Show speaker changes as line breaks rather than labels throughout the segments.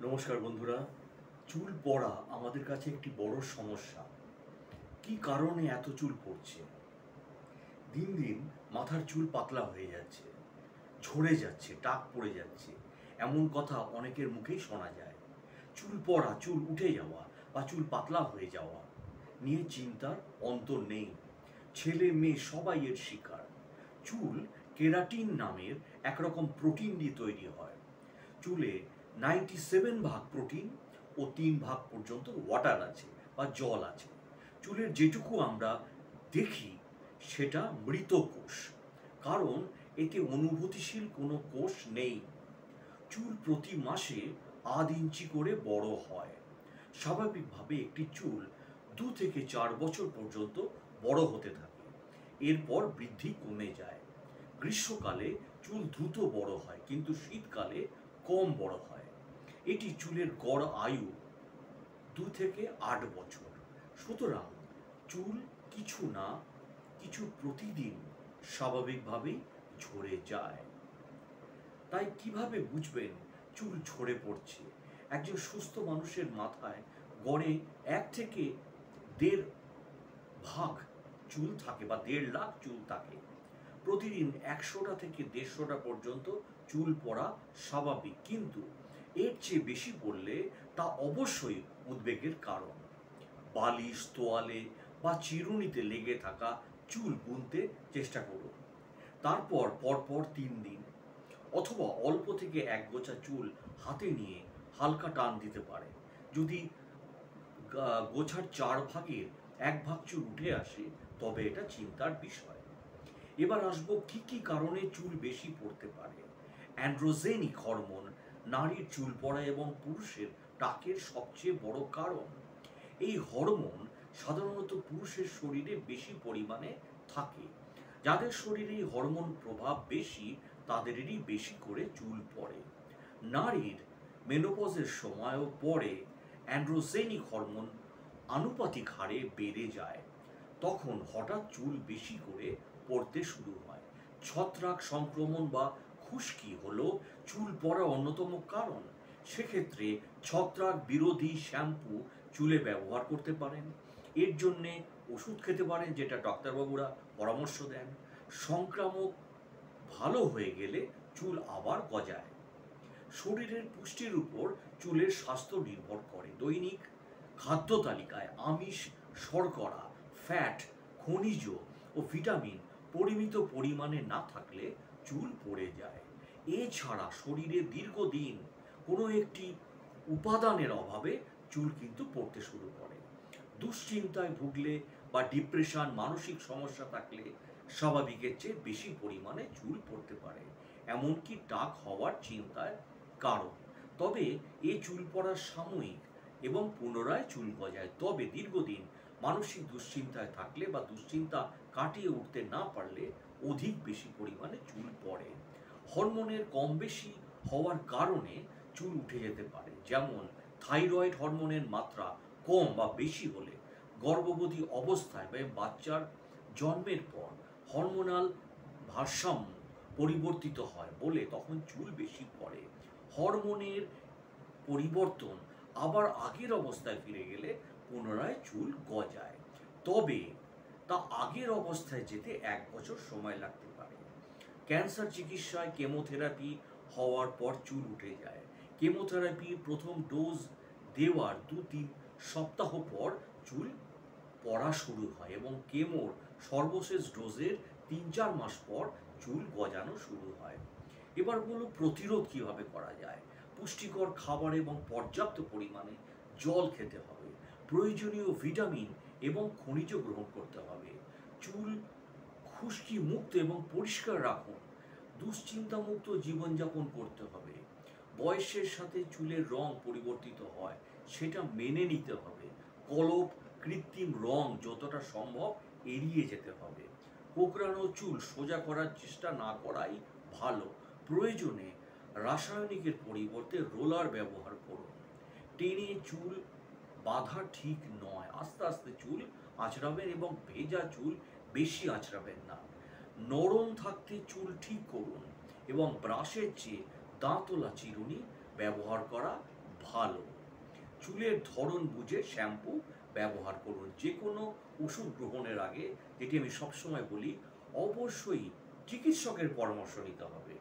নমস্কার বন্ধুরা। চুল পড়া আমাদের কাছে একটি বড় সমস্যা। কি কারণে এত চুল পড়ছে? দিন দিন মাথার চুল পাতলা হয়ে যাচ্ছে, ঝরে যাচ্ছে, টাক পড়ে যাচ্ছে, এমন কথা অনেকের মুখেই শোনা যায়। চুল পড়া, চুল উঠে যাওয়া বা চুল পাতলা হয়ে যাওয়া নিয়ে চিন্তার অন্ত নেই। ছেলে মেয়ে সবাই এর শিকার। চুল কেরাটিন নামের একরকম প্রোটিন দিয়ে তৈরি হয়। চুলে 97 ভাগ প্রোটিন ও 3 ভাগ পর্যন্ত ওয়াটার আছে বা জল আছে। চুলের যেটুকু আমরা দেখি সেটা মৃত কোষ, কারণ এতে অনুভূতিশীল কোনো কোষ নেই। চুল প্রতি মাসে আধ ইঞ্চি করে বড় হয়। স্বাভাবিকভাবে একটি চুল 2 থেকে 4 বছর পর্যন্ত বড় হতে থাকে, এরপর বৃদ্ধি কমে যায়। গ্রীষ্মকালে চুল দ্রুত বড় হয়, কিন্তু শীতকালে কম বড় হয়। এটি চুলের গড় আয়ু 2 থেকে 8 বছর। সুতরাং চুল কিছু না কিছু প্রতিদিন স্বাভাবিকভাবেই ঝরে যায়। তাই কিভাবে বুঝবেন চুল ঝরে পড়ছে? একজন সুস্থ মানুষের মাথায় গড়ে 1 থেকে 1.5 ভাগ চুল থাকে বা 1.5 লাখ চুল থাকে। প্রতিদিন 100টা থেকে 150টা পর্যন্ত চুল পড়া স্বাভাবিক, কিন্তু এর চেয়ে বেশি পড়লে তা অবশ্যই উদ্বেগের কারণ। বালিশ, তোয়ালে বা চিরুনিতে লেগে থাকা চুল গুনতে চেষ্টা করুন। তারপর পরপর 3 দিন অথবা অল্প থেকে একগোছা চুল হাতে নিয়ে হালকা টান দিতে পারে। যদি গোছার 4 ভাগের 1 ভাগ চুল উঠে আসে, তবে এটা চিন্তার বিষয়। এবার আসবো কি কি কারণে চুল বেশি পড়তে পারে। অ্যান্ড্রোজেনিক হরমোন নারীর চুল পড়া এবং পুরুষের টাকের সবচেয়ে বড় কারণ। এই হরমোন সাধারণত পুরুষের শরীরে বেশি পরিমাণে থাকে। যাদের শরীরে এই হরমোন প্রভাব বেশি, তাদেরই বেশি করে চুল পড়ে। নারীর মেনোপজের সময়ও পরে অ্যান্ড্রোজেনিক হরমোন আনুপাতিক হারে বেড়ে যায়। তখন হঠাৎ চুল বেশি করে পড়তে শুরু হয়। ছত্রাক সংক্রমণ বা খুশকি হলো চুল পড়ার অন্যতম কারণ। সেক্ষেত্রে ছত্রাক বিরোধী শ্যাম্পু চুলে ব্যবহার করতে পারেন। এর জন্যে ওষুধ খেতে পারেন, যেটা ডাক্তারবাবুরা পরামর্শ দেন। সংক্রামক ভালো হয়ে গেলে চুল আবার গজায়। শরীরের পুষ্টির উপর চুলের স্বাস্থ্য নির্ভর করে। দৈনিক খাদ্য তালিকায় আমিষ, শর্করা, ফ্যাট, খনিজ ও ভিটামিন পরিমিত পরিমাণে না থাকলে চুল পড়ে যায়। এছাড়া শরীরে দীর্ঘদিন কোনো একটি উপাদানের অভাবে চুল কিন্তু পড়তে শুরু করে। দুশ্চিন্তায় ভুগলে বা ডিপ্রেশন, মানসিক সমস্যা থাকলে স্বাভাবিকের চেয়ে বেশি পরিমাণে চুল পড়তে পারে, এমনকি টাক হওয়ার চিন্তায় কারণ। তবে এই চুল পড়া সাময়িক এবং পুনরায় চুল গজায়। তবে দীর্ঘদিন মানসিক দুশ্চিন্তায় থাকলে বা দুশ্চিন্তা কাটিয়ে উঠতে না পারলে অধিক বেশি পরিমাণে চুল পড়ে। হরমোনের কম বেশি হওয়ার কারণে চুল উঠে যেতে পারে, যেমন থাইরয়েড হরমোনের মাত্রা কম বা বেশি হলে, গর্ভবতী অবস্থায় বা বাচ্চার জন্মের পর হরমোনাল ভারসাম্য পরিবর্তিত হয় বলে তখন চুল বেশি পড়ে। হরমোনের পরিবর্তন আবার আগের অবস্থায় ফিরে গেলে পুনরায় চুল গজায়। তবে তা আগের অবস্থায় যেতে 1 বছর সময় লাগতে পারে। ক্যান্সার চিকিৎসায় কেমোথেরাপি হওয়ার পর চুল উঠে যায়। কেমোথেরাপির প্রথম ডোজ দেওয়ার 2-3 সপ্তাহ পর চুল পড়া শুরু হয় এবং কেমোর সর্বশেষ ডোজের 3-4 মাস পর চুল গজানো শুরু হয়। এবার বলুন, প্রতিরোধ কিভাবে করা যায়। পুষ্টিকর খাবার এবং পর্যাপ্ত পরিমাণে জল খেতে হবে। প্রয়োজনীয় ভিটামিন এবং খনিজ গ্রহণ করতে হবে। চুল খুশকি মুক্ত এবং পরিষ্কার রাখুন। দুশ্চিন্তামুক্ত জীবনযাপন করতে হবে। বয়সের সাথে চুলের রং পরিবর্তিত হয়, সেটা মেনে নিতে হবে। কলপ, কৃত্রিম রং যতটা সম্ভব এড়িয়ে যেতে হবে। কোঁকড়ানো চুল সোজা করার চেষ্টা না করাই ভালো। প্রয়োজনে রাসায়নিকের পরিবর্তে রোলার ব্যবহার করুন। টেনে চুল বাঁধা ঠিক নয়। আস্তে আস্তে চুল আঁচড়াবেন এবং ভেজা চুল বেশি আঁচড়াবেন না। নরম থাকতে চুল ঠিক করুন এবং ব্রাশের চেয়ে দাঁতওয়ালা চিরুনি ব্যবহার করা ভালো। চুলের ধরন বুঝে শ্যাম্পু ব্যবহার করুন। যে কোনো ওষুধ গ্রহণের আগে, যেটি আমি সবসময় বলি, অবশ্যই চিকিৎসকের পরামর্শ নিতে হবে।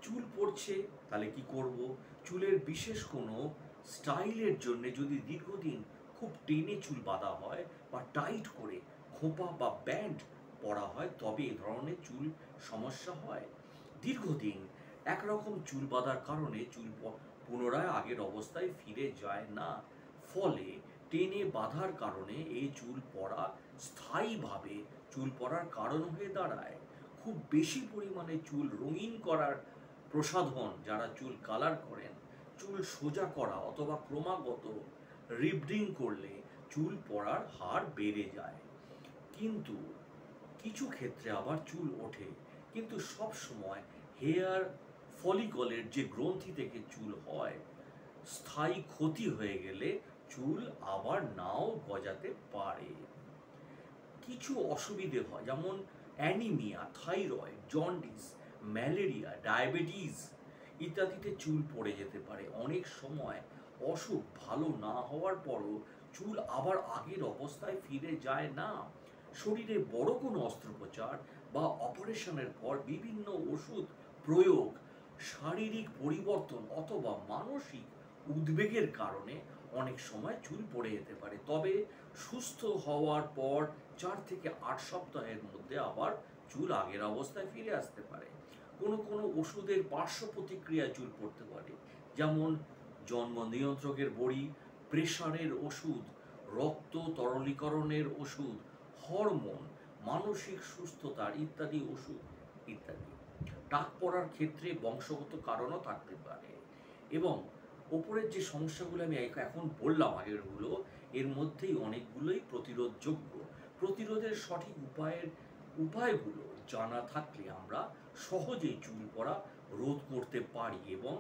চুল পড়ছে, তাহলে কি করব? চুলের বিশেষ কোনো স্টাইলের জন্য যদি দীর্ঘদিন খুব টেনে চুল বাঁধা হয় বা টাইট করে খোঁপা বা ব্যান্ড পরা হয়, তবে এ ধরনের চুল সমস্যা হয়। দীর্ঘদিন একরকম চুল বাঁধার কারণে চুল পুনরায় আগের অবস্থায় ফিরে যায় না। ফলে টেনে বাঁধার কারণে এই চুল পড়া স্থায়ীভাবে চুল পড়ার কারণ হয়ে দাঁড়ায়। খুব বেশি পরিমাণে চুল রঙিন করার প্রসাধন, যারা চুল কালার করেন, চুল সোজা করা অথবা ক্রমাগত রিবডিং করলে চুল পড়ার হার বেড়ে যায়। কিন্তু কিছু ক্ষেত্রে আবার চুল ওঠে, কিন্তু সব সময় হেয়ার ফলিকলের যে গ্রন্থি থেকে চুল হয়, স্থায়ী ক্ষতি হয়ে গেলে চুল আবার নাও গজাতে পারে। কিছু অসুবিধে হয়, যেমন anaemia, thyroid, jaundice, malaria, diabetes ইত্যাদিতে চুল পড়ে যেতে পারে। অনেক সময় অসুখ ভালো না হওয়ার পরও চুল আবার আগের অবস্থায় ফিরে যায় না। শরীরে বড় কোনো অস্ত্রোপচার বা অপারেশনের পর বিভিন্ন ওষুধ প্রয়োগ, শারীরিক পরিবর্তন অথবা মানসিক উদ্বেগের কারণে অনেক সময় চুল পড়ে যেতে পারে। তবে সুস্থ হওয়ার পর 4 থেকে 8 সপ্তাহের মধ্যে আবার চুল আগের অবস্থায় ফিরে আসতে পারে। কোনো কোনো ওষুধের পার্শ্ব প্রতিক্রিয়া চুল পড়তে পারে, যেমন জন্ম নিয়ন্ত্রকের বড়ি, প্রেশারের ওষুধ, রক্ত তরলীকরণের ওষুধ, হরমোন, মানসিক সুস্থতার ইত্যাদি ওষুধ ইত্যাদি। টাক পড়ার ক্ষেত্রে বংশগত কারণও থাকতে পারে। এবং ওপরের যে সমস্যাগুলো আমি এখন বললাম আগেরগুলো, এর মধ্যেই অনেকগুলোই প্রতিরোধযোগ্য। প্রতিরোধের সঠিক উপায়গুলো জানা থাকলে আমরা সহজেই চুল পড়া রোধ করতে পারি, এবং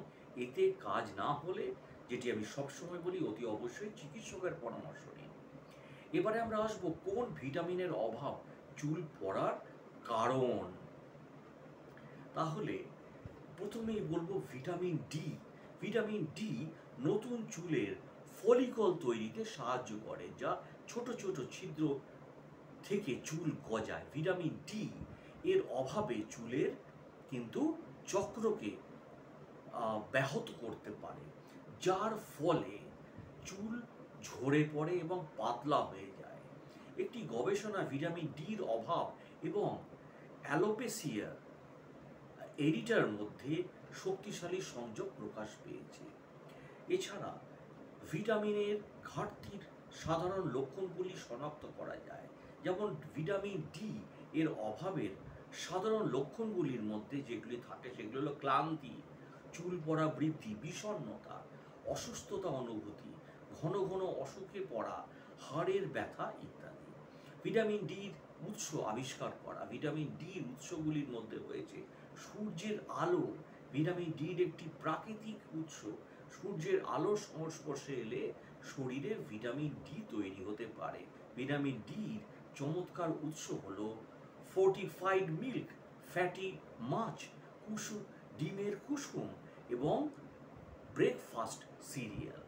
এতে কাজ না হলে, যেটি আমি সবসময় বলি, অতি অবশ্যই চিকিৎসকের পরামর্শ নিন। এবারে আমরা আসবো কোন ভিটামিনের অভাব চুল পড়ার কারণ। তাহলে প্রথমেই বলবো ভিটামিন ডি। ভিটামিন ডি নতুন চুলের ফলিকল তৈরিতে সাহায্য করে, যা ছোট ছোট ছিদ্র থেকে চুল গজায়। ভিটামিন ডি এর অভাবে চুলের কিন্তু চক্রকে ব্যাহত করতে পারে, যার ফলে চুল ঝরে পড়ে এবং পাতলা হয়ে যায়। একটি গবেষণা ভিটামিন ডির অভাব এবং অ্যালোপেসিয়া এরিটার মধ্যে শক্তিশালী সংযোগ প্রকাশ পেয়েছে। এছাড়া ভিটামিনের ঘাটতির সাধারণ লক্ষণগুলি শনাক্ত করা যায়, যেমন ভিটামিন ডি এর অভাবের সাধারণ লক্ষণগুলির মধ্যে যেগুলি থাকে সেগুলো হলো ক্লান্তি, চুল পড়া বৃদ্ধি, বিষণ্ণতা, অসুস্থতা অনুভূতি, ঘন ঘন অসুখে পড়া, হাড়ের ব্যথা ইত্যাদি। ভিটামিন ডির উৎস আবিষ্কার করা। ভিটামিন ডির উৎসগুলির মধ্যে রয়েছে সূর্যের আলো। ভিটামিন ডির একটি প্রাকৃতিক উৎস। সূর্যের আলোর সংস্পর্শে এলে শরীরে ভিটামিন ডি তৈরি হতে পারে। ভিটামিন ডির চমৎকার উৎস হলো ফোর্টিফাইড মিল্ক, ফ্যাটি মাছ, ডিমের কুসুম এবং ব্রেকফাস্ট সিরিয়াল।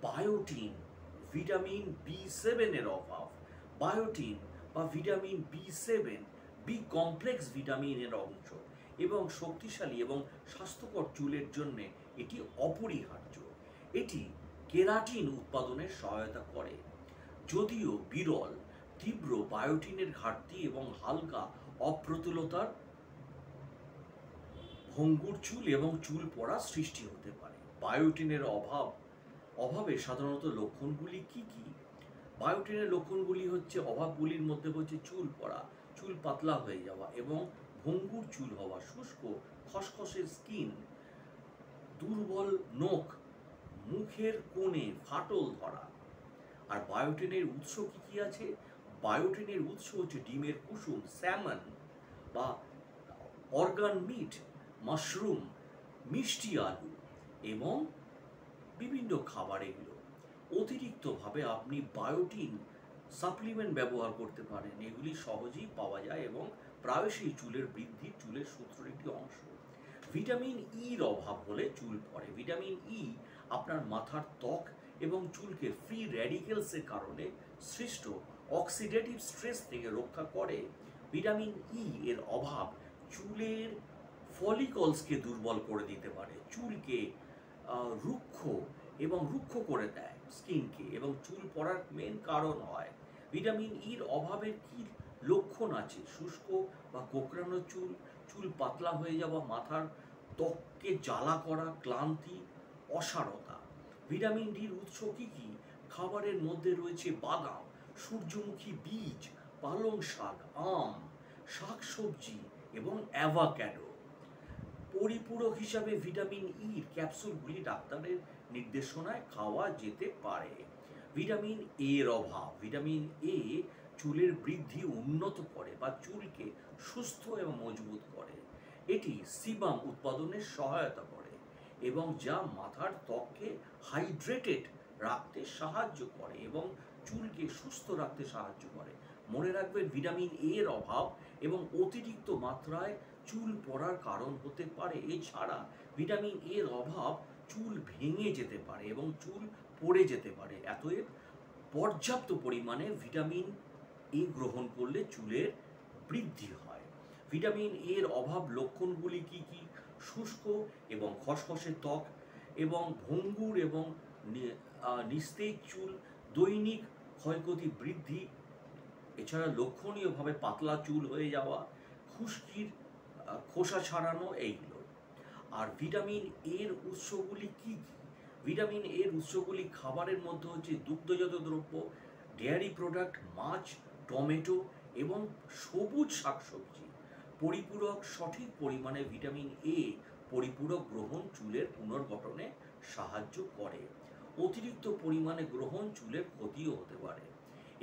বায়োটিন, ভিটামিন B7 এর অভাব। বায়োটিন বা ভিটামিন B7 বি কমপ্লেক্স ভিটামিনের অংশ এবং শক্তিশালী এবং স্বাস্থ্যকর চুলের জন্য এটি অপরিহার্য। এটি কেরাটিন উৎপাদনে সহায়তা করে। যদিও বিরল, তীব্র বায়োটিনের ঘাটতি এবং হালকা অপ্রতুলতার ভঙ্গুর চুল এবং চুল পড়া সৃষ্টি হতে পারে। বায়োটিনের অভাবে সাধারণত লক্ষণগুলি কি কি? বায়োটিনের লক্ষণগুলি হচ্ছে, অভাবগুলির মধ্যে হচ্ছে চুল পড়া, চুল পাতলা হয়ে যাওয়া এবং ভঙ্গুর চুল হওয়া, শুষ্ক খসখসে স্কিন, দুর্বল নখ, মুখের কোণে ফাটল ধরা। আর বায়োটিনের উৎস কি কি আছে? বায়োটিনের উৎস হচ্ছে ডিমের কুসুম, স্যামন বা অর্গান মিট, মাশরুম, মিষ্টি আলু এবং বিভিন্ন খাবার। এগুলো অতিরিক্তভাবে আপনি বায়োটিন সাপ্লিমেন্ট ব্যবহার করতে পারেন। এগুলি সহজেই পাওয়া যায় এবং প্রায়শই চুলের বৃদ্ধি, চুলের সূত্রের একটি অংশ। ভিটামিন ইর অভাব হলে চুল পড়ে। ভিটামিন ই আপনার মাথার ত্বক এবং চুলকে ফ্রি র্যাডিক্যালসের কারণে সৃষ্ট অক্সিডেটিভ স্ট্রেস থেকে রক্ষা করে। ভিটামিন ই এর অভাব চুলের ফলিকলসকে দুর্বল করে দিতে পারে, চুলকে রুক্ষ রুক্ষ করে দেয় স্কিনকে, এবং চুল পড়ার মেন কারণ হয়। ভিটামিন ইর অভাবের কি লক্ষণ আছে? শুষ্ক বা কোঁকড়ানো চুল, চুল পাতলা হয়ে যাওয়া, মাথার ত্বককে জ্বালা করা, ক্লান্তি, অসারতা। ভিটামিন ডির উৎস কি কি? খাবারের মধ্যে রয়েছে বাদাম, সূর্যমুখী বীজ, পালং শাক, আম, শাকসবজি এবং অ্যাভোক্যাডো। পরিপূরক হিসাবে ভিটামিন ইর ক্যাপসুলগুলি ডাক্তারের নির্দেশনায় খাওয়া যেতে পারে। ভিটামিন এর অভাব, ভিটামিন এ চুলের বৃদ্ধি উন্নত করে বা চুলকে সুস্থ এবং মজবুত করে। এটি সিবাম উৎপাদনে সহায়তা করে এবং যা মাথার ত্বককে হাইড্রেটেড রাখতে সাহায্য করে এবং চুলকে সুস্থ রাখতে সাহায্য করে। মনে রাখবেন, ভিটামিন এর অভাব এবং অতিরিক্ত মাত্রায় চুল পড়ার কারণ হতে পারে। এছাড়া ভিটামিন এর অভাব চুল ভেঙে যেতে পারে এবং চুল পড়ে যেতে পারে। অতএব পর্যাপ্ত পরিমাণে ভিটামিন এ গ্রহণ করলে চুলের বৃদ্ধি হয়। ভিটামিন এর অভাব লক্ষণগুলি কি কি? শুষ্ক এবং খসখসে ত্বক এবং ভঙ্গুর এবং নিস্তেজ চুল, দৈনিক ক্ষয়ক্ষতি বৃদ্ধি, এছাড়া লক্ষণীয়ভাবে পাতলা চুল হয়ে যাওয়া, খুশকির খোসা ছাড়ানো, এইগুলো। আর ভিটামিন এর উৎসগুলি কি কি? ভিটামিন এর উৎসগুলি খাবারের মধ্যে হচ্ছে দুগ্ধজাত দ্রব্য, ডেয়ারি প্রোডাক্ট, মাছ, টমেটো এবং সবুজ শাকসবজি। পরিপূরক, সঠিক পরিমাণে ভিটামিন এ পরিপূরক গ্রহণ চুলের পুনর্গঠনে সাহায্য করে। অতিরিক্ত পরিমাণে গ্রহণ চুলের ক্ষতিও হতে পারে।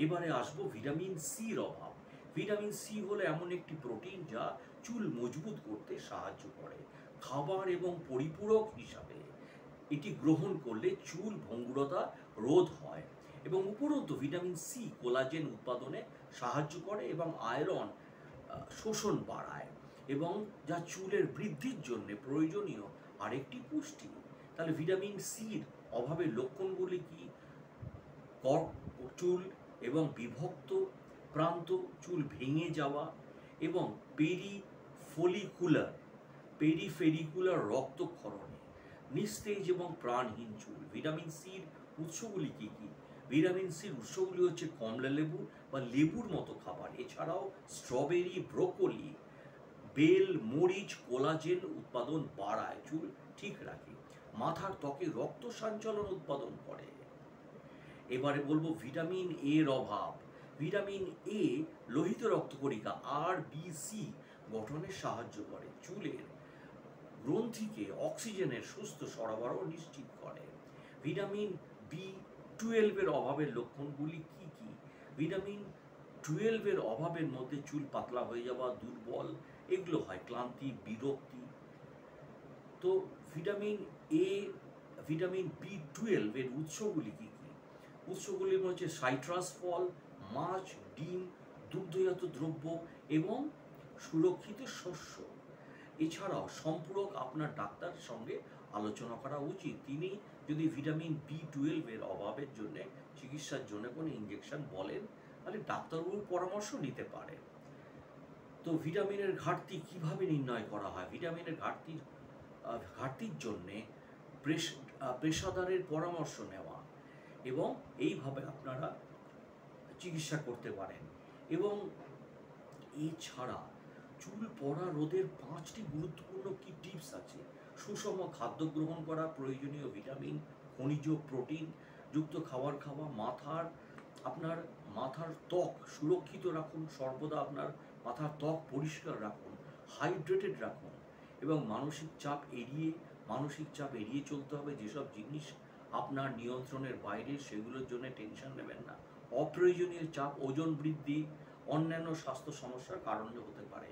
এবারে আসবো ভিটামিন সির অভাব। ভিটামিন সি হলো এমন একটি প্রোটিন যা চুল মজবুত করতে সাহায্য করে। খাবার এবং পরিপূরক হিসাবে এটি গ্রহণ করলে চুল ভঙ্গুরতা রোধ হয় এবং উপরন্তু ভিটামিন সি কোলাজেন উৎপাদনে সাহায্য করে এবং আয়রন শোষণ বাড়ায় এবং যা চুলের বৃদ্ধির জন্য প্রয়োজনীয় আরেকটি পুষ্টি। তাহলে ভিটামিন সির অভাবের লক্ষণগুলি কি? চুল এবং বিভক্ত প্রান্ত, চুল ভেঙে যাওয়া এবং পেরিফেরিকুলার রক্তক্ষরণে, নিস্তেজ এবং প্রাণহীন চুল। ভিটামিন সির উৎসগুলি কি কি? ভিটামিন সির উৎসগুলি হচ্ছে কমলা লেবু বা লেবুর মতো খাবার, এছাড়াও স্ট্রবেরি, ব্রোকলি, বেল, মরিচ কোলাজেন উৎপাদন বাড়ায়, চুল ঠিক রাখে। মাথার ত্বকে রক্ত সঞ্চালন উৎপাদন করে। এবারে বলবো ভিটামিন এর অভাব। ভিটামিন এ লোহিত রক্তকণিকা RBC গঠনে সাহায্য করে, চুলের গ্রন্থিকে অক্সিজেনের সুস্থ সরবরাহ নিশ্চিত করে। ভিটামিন B12 এর অভাবের লক্ষণগুলি কি কি? ভিটামিন 12 এর অভাবের মধ্যে চুল পাতলা হয়ে যাওয়া, দুর্বল, এগুলো হয়, ক্লান্তি, বিরক্তি। তো ভিটামিন B12 এর উৎসগুলি কি কি? উৎসগুলির মধ্যে সাইট্রাস ফল, মাছ, ডিম, দুগ্ধজাত দ্রব্য এবং সুরক্ষিত শস্য। এছাড়াও সম্পূরক আপনার ডাক্তারের সঙ্গে আলোচনা করা উচিত। তিনি যদি ভিটামিন B12 এর অভাবের জন্য চিকিৎসার জন্য কোনো ইঞ্জেকশন বলেন, তাহলে ডাক্তারবাবুর পরামর্শ নিতে পারেন। তো ভিটামিনের ঘাটতি কিভাবে নির্ণয় করা হয়? ভিটামিনের ঘাটতির জন্যে পেশাদারের পরামর্শ নেওয়া এবং এইভাবে আপনারা চিকিৎসা করতে পারেন। এবং এছাড়া চুল পড়া রোধের 5টি গুরুত্বপূর্ণ কি টিপস আছে? সুষম খাদ্য গ্রহণ করা, প্রয়োজনীয় ভিটামিন, খনিজ, প্রোটিন যুক্ত খাবার খাওয়া, আপনার মাথার ত্বক সুরক্ষিত রাখুন, সর্বদা আপনার মাথার ত্বক পরিষ্কার রাখুন, হাইড্রেটেড রাখুন এবং মানসিক চাপ এড়িয়ে চলতে হবে। যেসব জিনিস আপনার নিয়ন্ত্রণের বাইরে, সেগুলোর জন্য টেনশন নেবেন না। অপ্রয়োজনীয় চাপ ওজন বৃদ্ধি, অন্যান্য স্বাস্থ্য সমস্যার কারণ হতে পারে।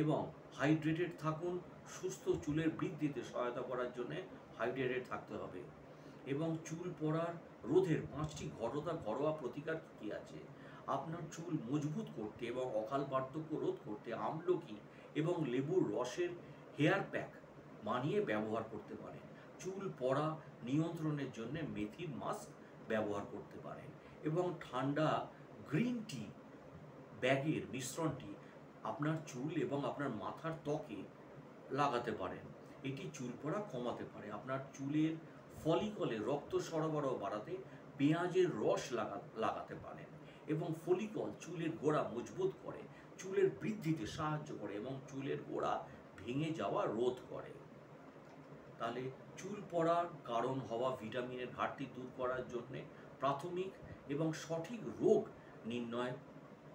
এবং হাইড্রেটেড থাকুন, সুস্থ চুলের বৃদ্ধিতে সহায়তা করার জন্য হাইড্রেটেড থাকতে হবে। এবং চুল পড়ার রোধের 5টি ঘরোয়া প্রতিকার কী আছে? আপনার চুল মজবুত করতে এবং অকাল বার্ধক্য রোধ করতে আমলকি এবং লেবুর রসের হেয়ার প্যাক মানিয়ে ব্যবহার করতে পারেন। চুল পড়া নিয়ন্ত্রণের জন্য মেথির মাস্ক ব্যবহার করতে পারেন এবং ঠান্ডা গ্রিন টি ব্যাগের মিশ্রণটি আপনার চুল এবং আপনার মাথার ত্বকে লাগাতে পারেন। এটি চুল পড়া কমাতে পারে। আপনার চুলের ফলিকলে রক্ত সরবরাহ বাড়াতে পেঁয়াজের রস লাগাতে পারেন এবং ফলিকল চুলের গোড়া মজবুত করে, চুলের বৃদ্ধিতে সাহায্য করে এবং চুলের গোড়া ভেঙে যাওয়া রোধ করে। তাহলে চুল পড়ার কারণ হওয়া ভিটামিনের ঘাটতি দূর করার জন্যে প্রাথমিক এবং সঠিক রোগ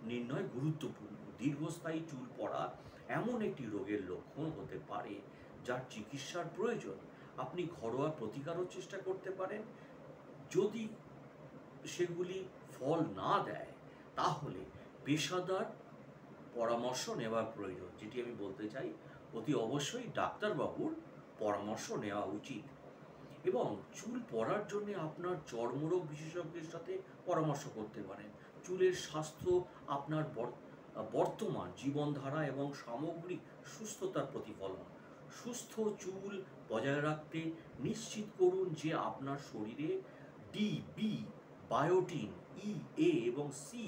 নির্ণয় গুরুত্বপূর্ণ। দীর্ঘস্থায়ী চুল পড়া এমন একটি রোগের লক্ষণ হতে পারে যার চিকিৎসার প্রয়োজন। আপনি ঘরোয়া প্রতিকারও চেষ্টা করতে পারেন। যদি সেগুলি ফল না দেয় তাহলে পেশাদার পরামর্শ নেওয়ার প্রয়োজন। যেটি আমি বলতে চাই, অতি অবশ্যই ডাক্তারবাবুর পরামর্শ নেওয়া উচিত। এবং চুল পড়ার জন্য আপনার চর্মরোগ বিশেষজ্ঞের সাথে পরামর্শ করতে পারেন। চুলের স্বাস্থ্য আপনার বর্তমান জীবনধারা এবং সামগ্রিক সুস্থতার প্রতিফলন। সুস্থ চুল বজায় রাখতে নিশ্চিত করুন যে আপনার শরীরে ডি, বি, বায়োটিন, ই, এ এবং সি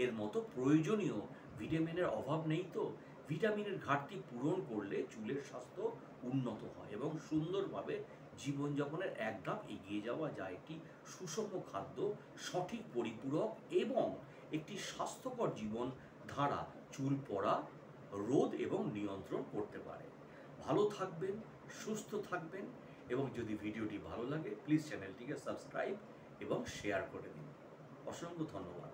এর মতো প্রয়োজনীয় ভিটামিনের অভাব নেই। তো ভিটামিনের ঘাটতি পূরণ করলে চুলের স্বাস্থ্য উন্নত হয় এবং সুন্দরভাবে জীবনযাপনের এক ধাপ এগিয়ে যাওয়া যায়। একটি সুষম খাদ্য, সঠিক পরিপূরক এবং একটি স্বাস্থ্যকর জীবন ধারা চুল পড়া রোধ এবং নিয়ন্ত্রণ করতে পারে। ভালো থাকবেন, সুস্থ থাকবেন এবং যদি ভিডিওটি ভালো লাগে প্লিজ চ্যানেলটিকে সাবস্ক্রাইব এবং শেয়ার করে দিন। অসংখ্য ধন্যবাদ।